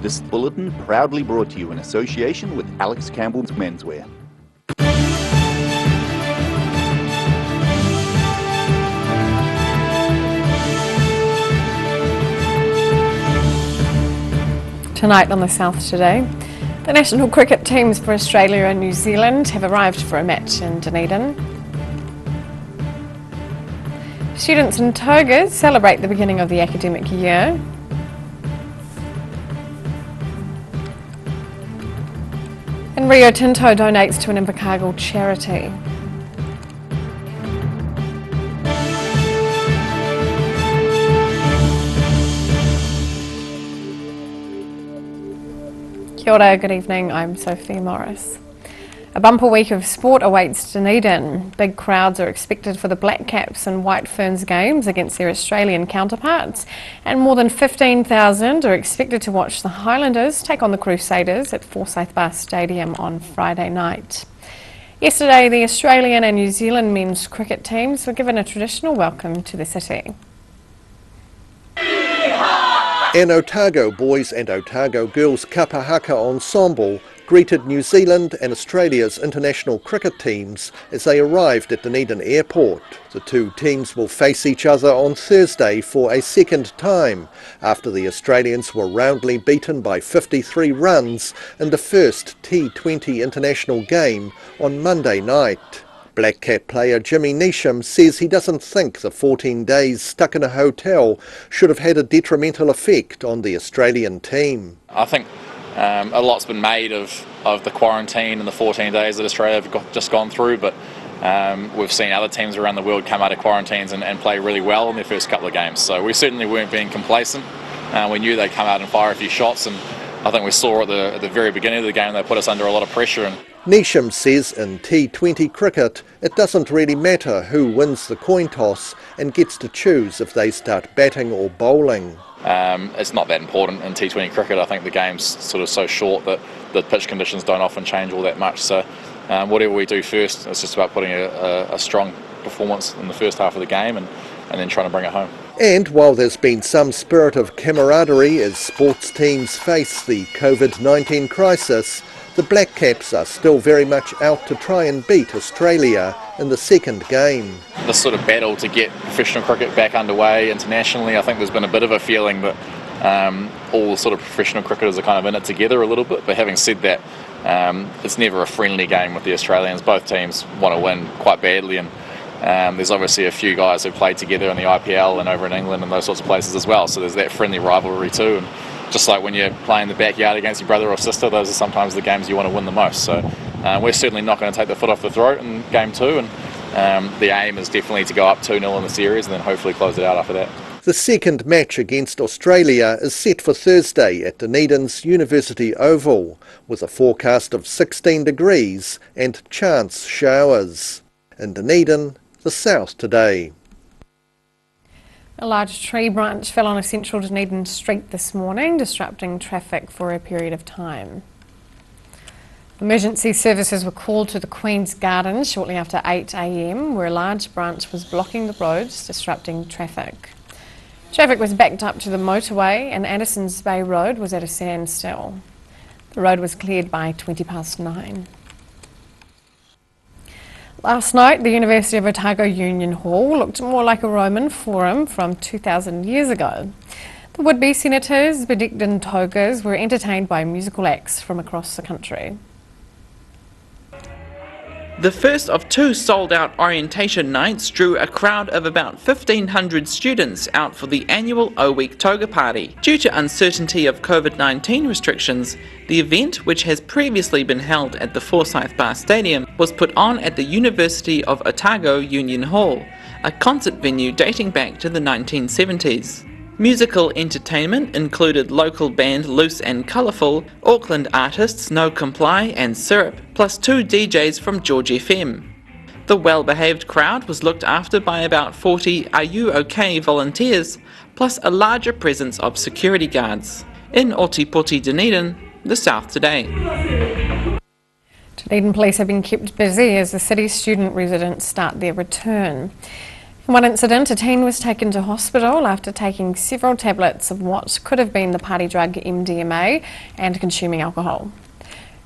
This bulletin proudly brought to you in association with Alex Campbell's Menswear. Tonight on the South Today, the national cricket teams for Australia and New Zealand have arrived for a match in Dunedin. Students in togas celebrate the beginning of the academic year. And Rio Tinto donates to an Invercargill charity. Kia ora, good evening, I'm Sophie Morris. A bumper week of sport awaits Dunedin. Big crowds are expected for the Black Caps and White Ferns games against their Australian counterparts, and more than 15,000 are expected to watch the Highlanders take on the Crusaders at Forsyth Bar Stadium on Friday night. Yesterday, the Australian and New Zealand men's cricket teams were given a traditional welcome to the city. An Otago boys and Otago girls kapa haka ensemble greeted New Zealand and Australia's international cricket teams as they arrived at Dunedin Airport. The two teams will face each other on Thursday for a second time, after the Australians were roundly beaten by 53 runs in the first T20 international game on Monday night. Black Cap player Jimmy Neesham says he doesn't think the 14 days stuck in a hotel should have had a detrimental effect on the Australian team. I think a lot's been made of the quarantine and the 14 days that Australia have just gone through, but we've seen other teams around the world come out of quarantines and play really well in their first couple of games. So we certainly weren't being complacent. We knew they'd come out and fire a few shots, and I think we saw at the very beginning of the game they put us under a lot of pressure. And Neesham says in T20 cricket it doesn't really matter who wins the coin toss and gets to choose if they start batting or bowling. It's not that important in T20 cricket. I think the game's sort of so short that the pitch conditions don't often change all that much. So whatever we do first, it's just about putting a strong performance in the first half of the game and then trying to bring it home. And while there's been some spirit of camaraderie as sports teams face the COVID-19 crisis, the Black Caps are still very much out to try and beat Australia in the second game. This sort of battle to get professional cricket back underway internationally, I think there's been a bit of a feeling that all sort of professional cricketers are kind of in it together a little bit. But having said that, it's never a friendly game with the Australians. Both teams want to win quite badly, and there's obviously a few guys who played together in the IPL and over in England and those sorts of places as well. So there's that friendly rivalry too. And just like when you're playing in the backyard against your brother or sister, those are sometimes the games you want to win the most. So we're certainly not going to take the foot off the throat in game two, and the aim is definitely to go up 2-0 in the series and then hopefully close it out after that. The second match against Australia is set for Thursday at Dunedin's University Oval, with a forecast of 16 degrees and chance showers. In Dunedin, the South Today. A large tree branch fell on a central Dunedin street this morning, disrupting traffic for a period of time. Emergency services were called to the Queen's Gardens shortly after 8 a.m, where a large branch was blocking the roads, disrupting traffic. Traffic was backed up to the motorway and Andersons Bay Road was at a standstill. The road was cleared by 9:20. Last night, the University of Otago Union Hall looked more like a Roman forum from 2,000 years ago. The would-be senators, bedecked in togas, were entertained by musical acts from across the country. The first of two sold-out orientation nights drew a crowd of about 1,500 students out for the annual O-Week Toga Party. Due to uncertainty of COVID-19 restrictions, the event, which has previously been held at the Forsyth Bar Stadium, was put on at the University of Otago Union Hall, a concert venue dating back to the 1970s. Musical entertainment included local band Loose and Colourful, Auckland artists No Comply and Syrup, plus two DJs from George FM. The well-behaved crowd was looked after by about 40 Are You OK volunteers, plus a larger presence of security guards. In Otipoti, Dunedin, the South Today. Dunedin police have been kept busy as the city's student residents start their return. One incident, a teen was taken to hospital after taking several tablets of what could have been the party drug MDMA and consuming alcohol.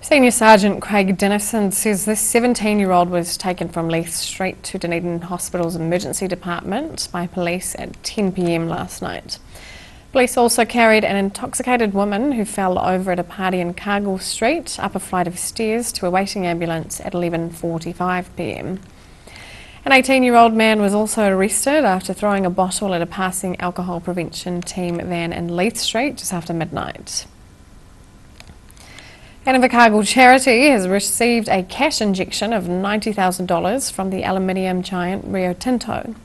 Senior Sergeant Craig Dennison says this 17-year-old was taken from Leith Street to Dunedin Hospital's emergency department by police at 10 p.m. last night. Police also carried an intoxicated woman who fell over at a party in Cargill Street up a flight of stairs to a waiting ambulance at 11:45 p.m. An 18-year-old man was also arrested after throwing a bottle at a passing alcohol prevention team van in Leith Street just after midnight. And Invercargill Charity has received a cash injection of $90,000 from the aluminium giant Rio Tinto.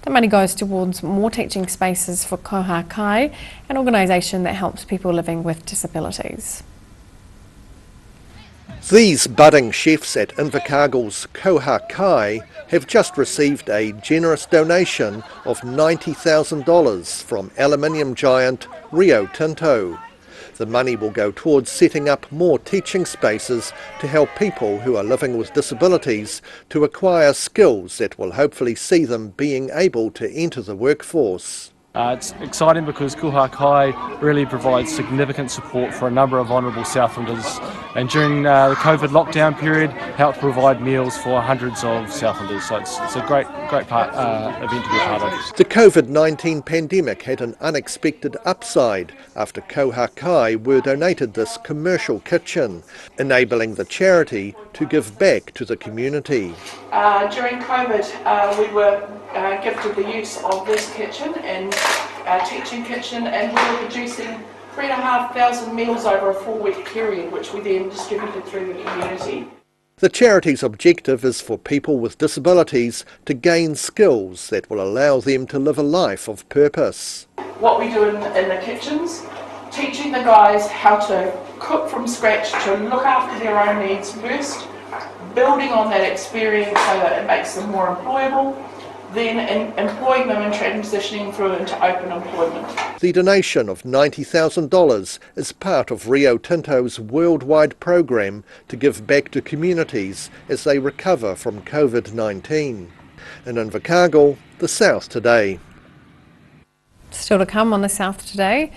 The money goes towards more teaching spaces for Koha Kai, an organisation that helps people living with disabilities. These budding chefs at Invercargill's Koha Kai have just received a generous donation of $90,000 from aluminium giant Rio Tinto. The money will go towards setting up more teaching spaces to help people who are living with disabilities to acquire skills that will hopefully see them being able to enter the workforce. It's exciting because Koha Kai really provides significant support for a number of vulnerable Southlanders, and during the COVID lockdown period helped provide meals for hundreds of Southlanders, so it's a great event to be a part of. The COVID-19 pandemic had an unexpected upside after Koha Kai were donated this commercial kitchen, enabling the charity to give back to the community. During COVID, we were gifted the use of this kitchen and teaching kitchen, and we were producing 3,500 meals over a 4-week period, which we then distributed through the community. The charity's objective is for people with disabilities to gain skills that will allow them to live a life of purpose. What we do in the kitchens, teaching the guys how to cook from scratch, to look after their own needs first, building on that experience so that it makes them more employable, then employing them and transitioning through into open employment. The donation of $90,000 is part of Rio Tinto's worldwide program to give back to communities as they recover from COVID-19. In Invercargill, the South Today. Still to come on the South Today,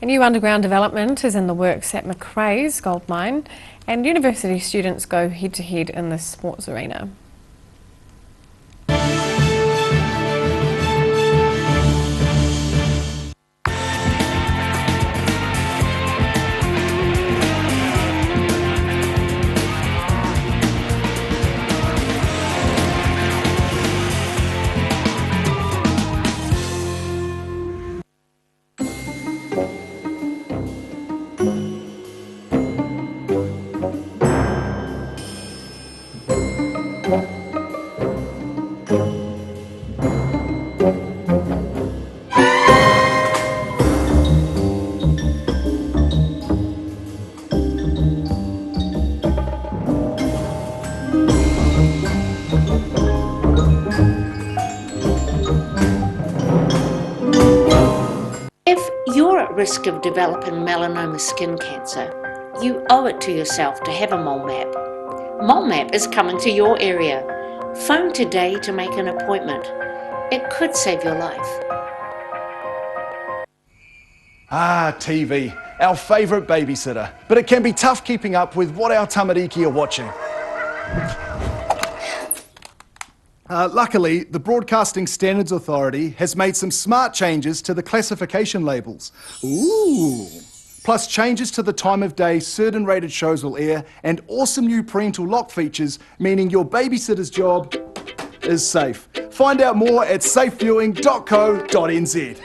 a new underground development is in the works at Macraes gold mine, and university students go head-to-head in the sports arena. Risk of developing melanoma skin cancer, you owe it to yourself to have a mole map. Mole map is coming to your area. Phone today to make an appointment. It could save your life. TV, our favourite babysitter, but it can be tough keeping up with what our tamariki are watching. Luckily, the Broadcasting Standards Authority has made some smart changes to the classification labels. Ooh! Plus changes to the time of day certain rated shows will air, and awesome new parental lock features, meaning your babysitter's job is safe. Find out more at safeviewing.co.nz.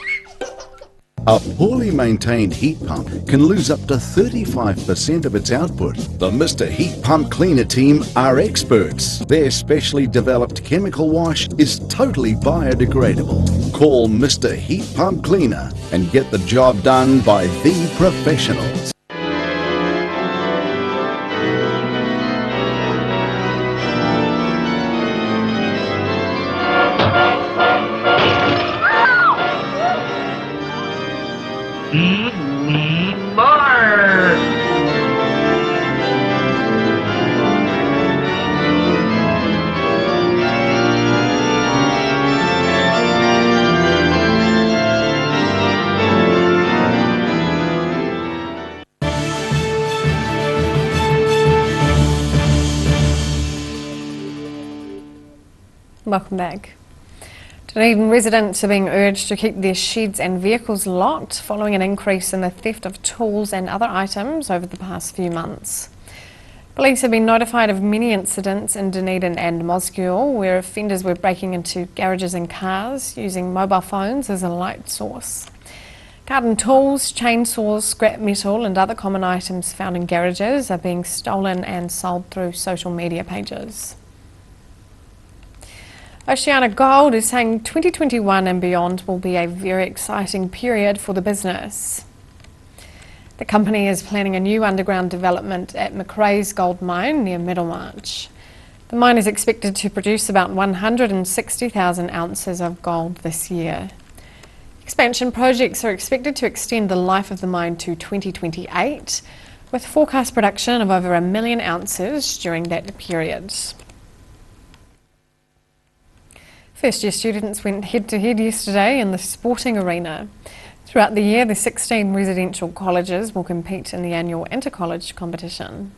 A poorly maintained heat pump can lose up to 35% of its output. The Mr. Heat Pump Cleaner team are experts. Their specially developed chemical wash is totally biodegradable. Call Mr. Heat Pump Cleaner and get the job done by the professionals. Welcome back. Dunedin residents are being urged to keep their sheds and vehicles locked following an increase in the theft of tools and other items over the past few months. Police have been notified of many incidents in Dunedin and Mosgiel where offenders were breaking into garages and cars using mobile phones as a light source. Garden tools, chainsaws, scrap metal and other common items found in garages are being stolen and sold through social media pages. Oceana Gold is saying 2021 and beyond will be a very exciting period for the business. The company is planning a new underground development at Macraes Gold Mine near Middlemarch. The mine is expected to produce about 160,000 ounces of gold this year. Expansion projects are expected to extend the life of the mine to 2028, with forecast production of over 1 million ounces during that period. First-year students went head-to-head yesterday in the sporting arena. Throughout the year, the 16 residential colleges will compete in the annual inter-college competition.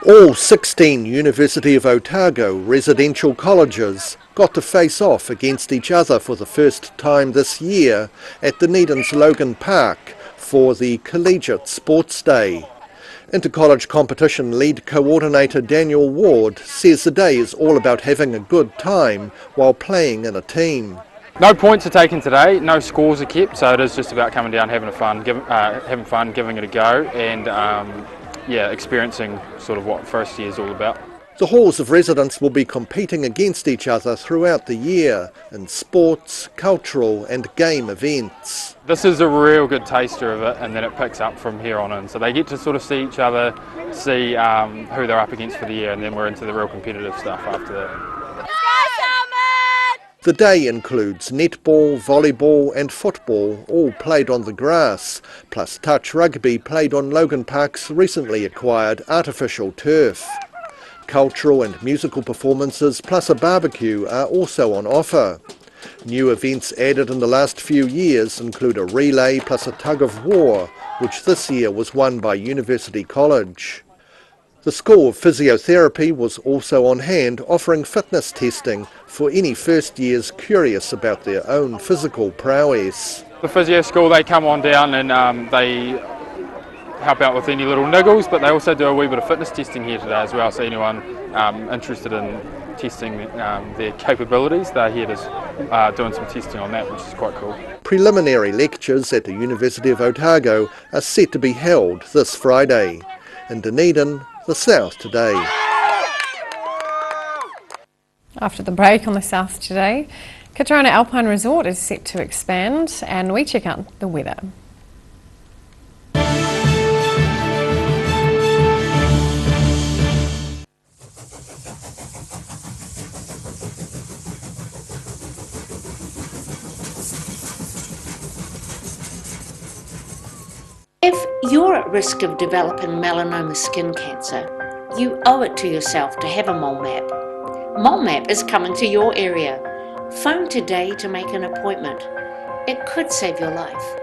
All 16 University of Otago residential colleges got to face off against each other for the first time this year at Dunedin's Logan Park for the Collegiate Sports Day. Inter-college competition lead coordinator Daniel Ward says the day is all about having a good time while playing in a team. No points are taken today, no scores are kept, so it is just about coming down, having fun, giving it a go, and experiencing sort of what first year is all about. The halls of residence will be competing against each other throughout the year in sports, cultural and game events. This is a real good taster of it, and then it picks up from here on in. So they get to sort of see each other, see who they're up against for the year, and then we're into the real competitive stuff after that. The day includes netball, volleyball and football, all played on the grass, plus touch rugby played on Logan Park's recently acquired artificial turf. Cultural and musical performances plus a barbecue are also on offer. New events added in the last few years include a relay plus a tug of war, which this year was won by University College. The School of Physiotherapy was also on hand, offering fitness testing for any first years curious about their own physical prowess. The physio school, they come on down and they help out with any little niggles, but they also do a wee bit of fitness testing here today as well, so anyone interested in testing their capabilities, they're here to doing some testing on that, which is quite cool. Preliminary lectures at the University of Otago are set to be held this Friday. In Dunedin, the South Today. After the break on the South Today, Katarana Alpine Resort is set to expand, and we check out the weather. If you're at risk of developing melanoma skin cancer, you owe it to yourself to have a mole map. Mole Map is coming to your area. Phone today to make an appointment. It could save your life.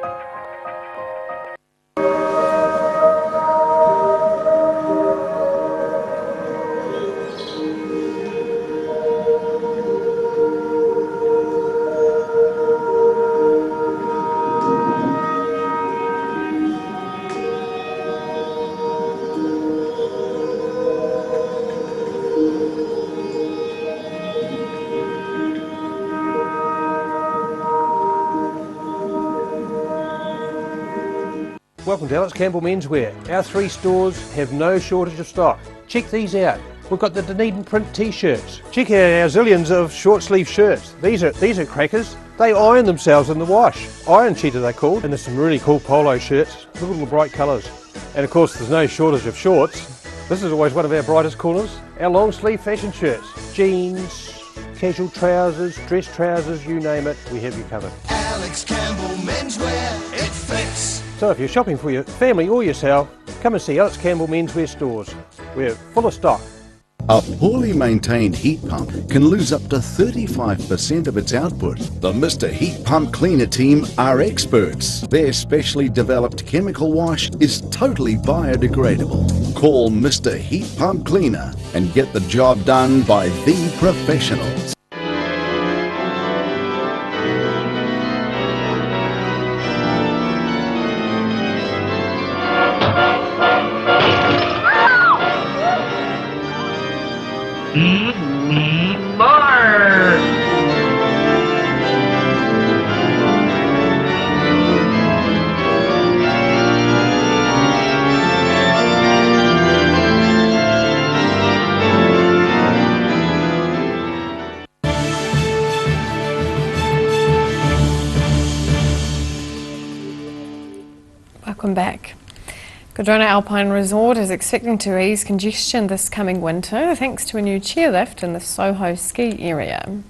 Welcome to Alex Campbell Menswear. Our 3 stores have no shortage of stock. Check these out. We've got the Dunedin print t-shirts. Check out our zillions of short sleeve shirts. These are crackers. They iron themselves in the wash. Iron cheetah they're called. And there's some really cool polo shirts. Look at all the bright colours. And of course there's no shortage of shorts. This is always one of our brightest corners. Our long sleeve fashion shirts. Jeans, casual trousers, dress trousers, you name it, we have you covered. Alex Campbell Menswear, it fits. So if you're shopping for your family or yourself, come and see Alex Campbell Menswear stores. We're full of stock. A poorly maintained heat pump can lose up to 35% of its output. The Mr. Heat Pump Cleaner team are experts. Their specially developed chemical wash is totally biodegradable. Call Mr. Heat Pump Cleaner and get the job done by the professionals. Welcome back. Cardrona Alpine Resort is expecting to ease congestion this coming winter thanks to a new chairlift in the Soho ski area.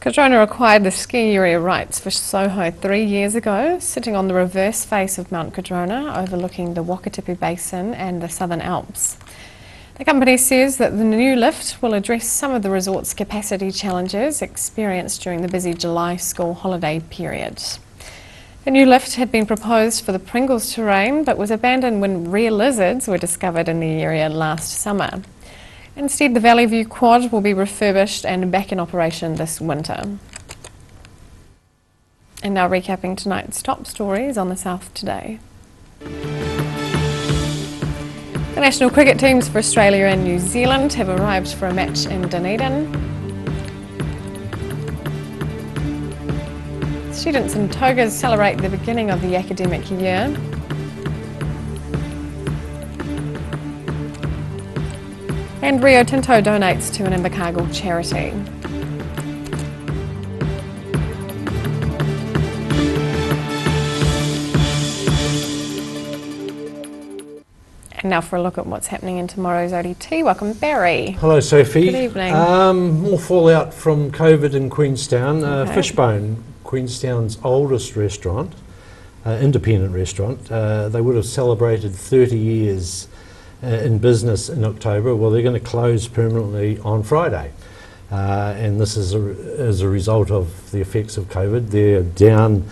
Cardrona acquired the ski area rights for Soho 3 years ago, sitting on the reverse face of Mount Cardrona, overlooking the Wakatipu Basin and the Southern Alps. The company says that the new lift will address some of the resort's capacity challenges experienced during the busy July school holiday period. The new lift had been proposed for the Pringles terrain but was abandoned when rare lizards were discovered in the area last summer. Instead, the Valley View Quad will be refurbished and back in operation this winter. And now recapping tonight's top stories on the South Today. The national cricket teams for Australia and New Zealand have arrived for a match in Dunedin. Students in togas celebrate the beginning of the academic year. And Rio Tinto donates to an Invercargill charity. And now for a look at what's happening in tomorrow's ODT. Welcome, Barry. Hello, Sophie. Good evening. More fallout from COVID in Queenstown. Okay. Fishbone, Queenstown's oldest restaurant, independent restaurant. They would have celebrated 30 years in business in October. Well, they're going to close permanently on Friday. And this is as a result of the effects of COVID. They're down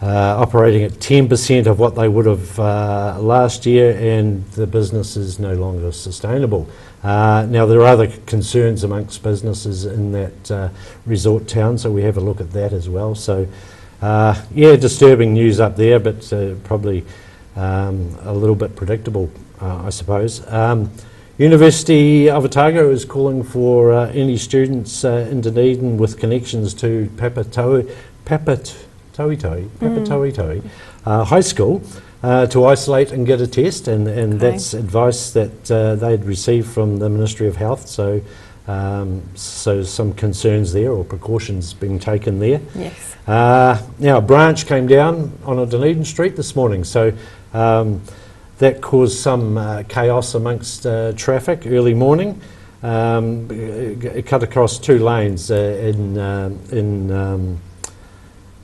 operating at 10% of what they would have last year, and the business is no longer sustainable. Now, there are other concerns amongst businesses in that resort town, so we have a look at that as well. So, yeah, disturbing news up there, but probably a little bit predictable, I suppose. University of Otago is calling for any students in Dunedin with connections to Papatoetoe High School to isolate and get a test, and okay. That's advice that they'd received from the Ministry of Health, so so some concerns there, or precautions being taken there. Yes. Now, a branch came down on a Dunedin street this morning, so that caused some chaos amongst traffic early morning. It cut across two lanes in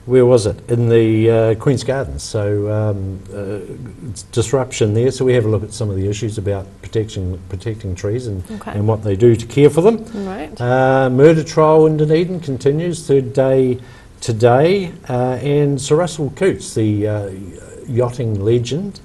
where was it? In the Queen's Gardens. So disruption there. So we have a look at some of the issues about protecting trees and, okay. and what they do to care for them. Right. Murder trial in Dunedin continues, third day today. And Sir Russell Coutts, the yachting legend,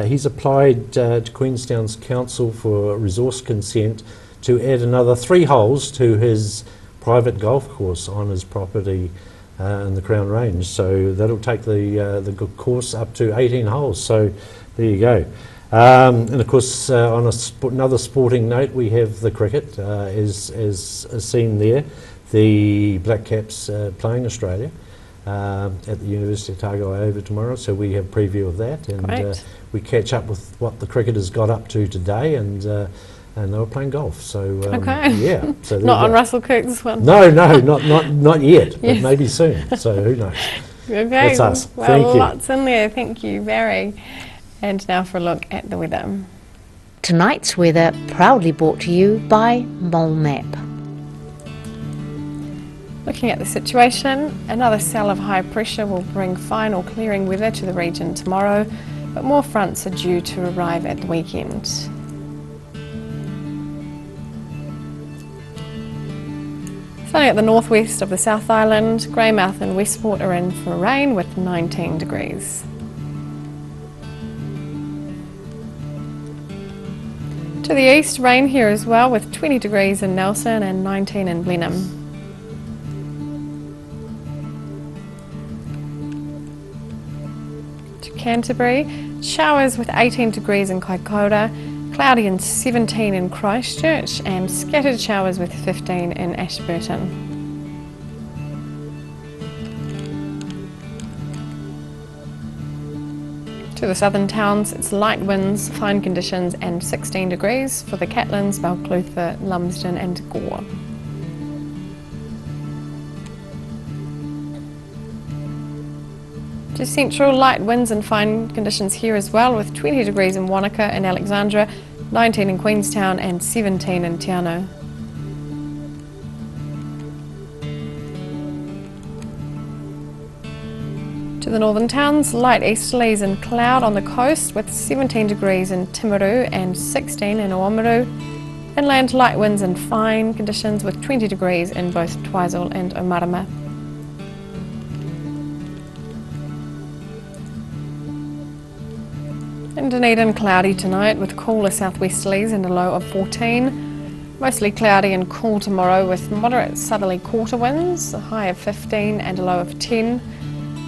he's applied to Queenstown's Council for resource consent to add another 3 holes to his private golf course on his property in the Crown Range, so that'll take the course up to 18 holes. So there you go. And of course, on another sporting note, we have the cricket, as seen there. The Black Caps playing Australia at the University of Otago over tomorrow, so we have a preview of that, and we catch up with what the cricketers got up to today, and they were playing golf. So okay. Yeah. So not on Russell Coutts' one. No, not yet, but Yes. maybe soon. So who knows? Okay. That's us. Well, Thank you. lots in there. Thank you, Barry. And now for a look at the weather. Tonight's weather proudly brought to you by Mole Map. Looking at the situation, another cell of high pressure will bring fine or clearing weather to the region tomorrow, but more fronts are due to arrive at the weekend. Sunny at the northwest of the South Island. Greymouth and Westport are in for rain with 19 degrees. To the east, rain here as well with 20 degrees in Nelson and 19 in Blenheim. To Canterbury, showers with 18 degrees in Kaikoura, cloudy and 17 in Christchurch, and scattered showers with 15 in Ashburton. To the southern towns, it's light winds, fine conditions, and 16 degrees for the Catlins, Balclutha, Lumsden, and Gore. To central, light winds and fine conditions here as well, with 20 degrees in Wanaka and Alexandra, 19 in Queenstown, and 17 in Te Anau. To the northern towns, light easterlies and cloud on the coast with 17 degrees in Timaru and 16 in Oamaru. Inland, light winds and fine conditions with 20 degrees in both Twizel and Omarama. In Dunedin, cloudy tonight with cooler southwesterlies and a low of 14. Mostly cloudy and cool tomorrow with moderate southerly quarter winds, a high of 15 and a low of 10.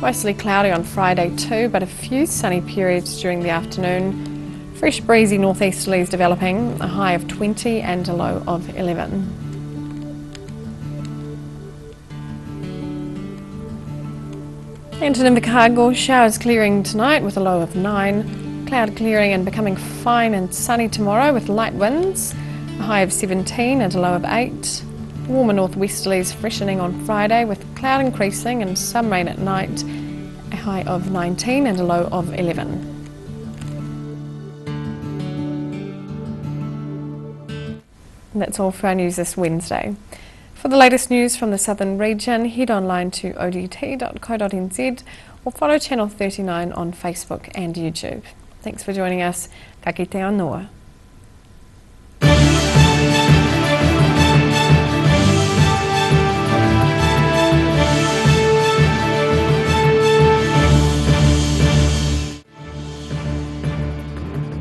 Mostly cloudy on Friday too, but a few sunny periods during the afternoon. Fresh breezy northeasterlies developing, a high of 20 and a low of 11. And in Invercargill, showers clearing tonight with a low of 9. Cloud clearing and becoming fine and sunny tomorrow with light winds, a high of 17 and a low of 8. Warmer northwesterlies freshening on Friday with cloud increasing and some rain at night, a high of 19 and a low of 11. And that's all for our news this Wednesday. For the latest news from the southern region, head online to odt.co.nz or follow Channel 39 on Facebook and YouTube. Thanks for joining us. Ka kite anō.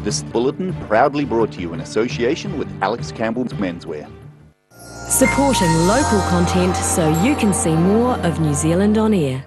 This bulletin proudly brought to you in association with Alex Campbell's Menswear. Supporting local content so you can see more of New Zealand on air.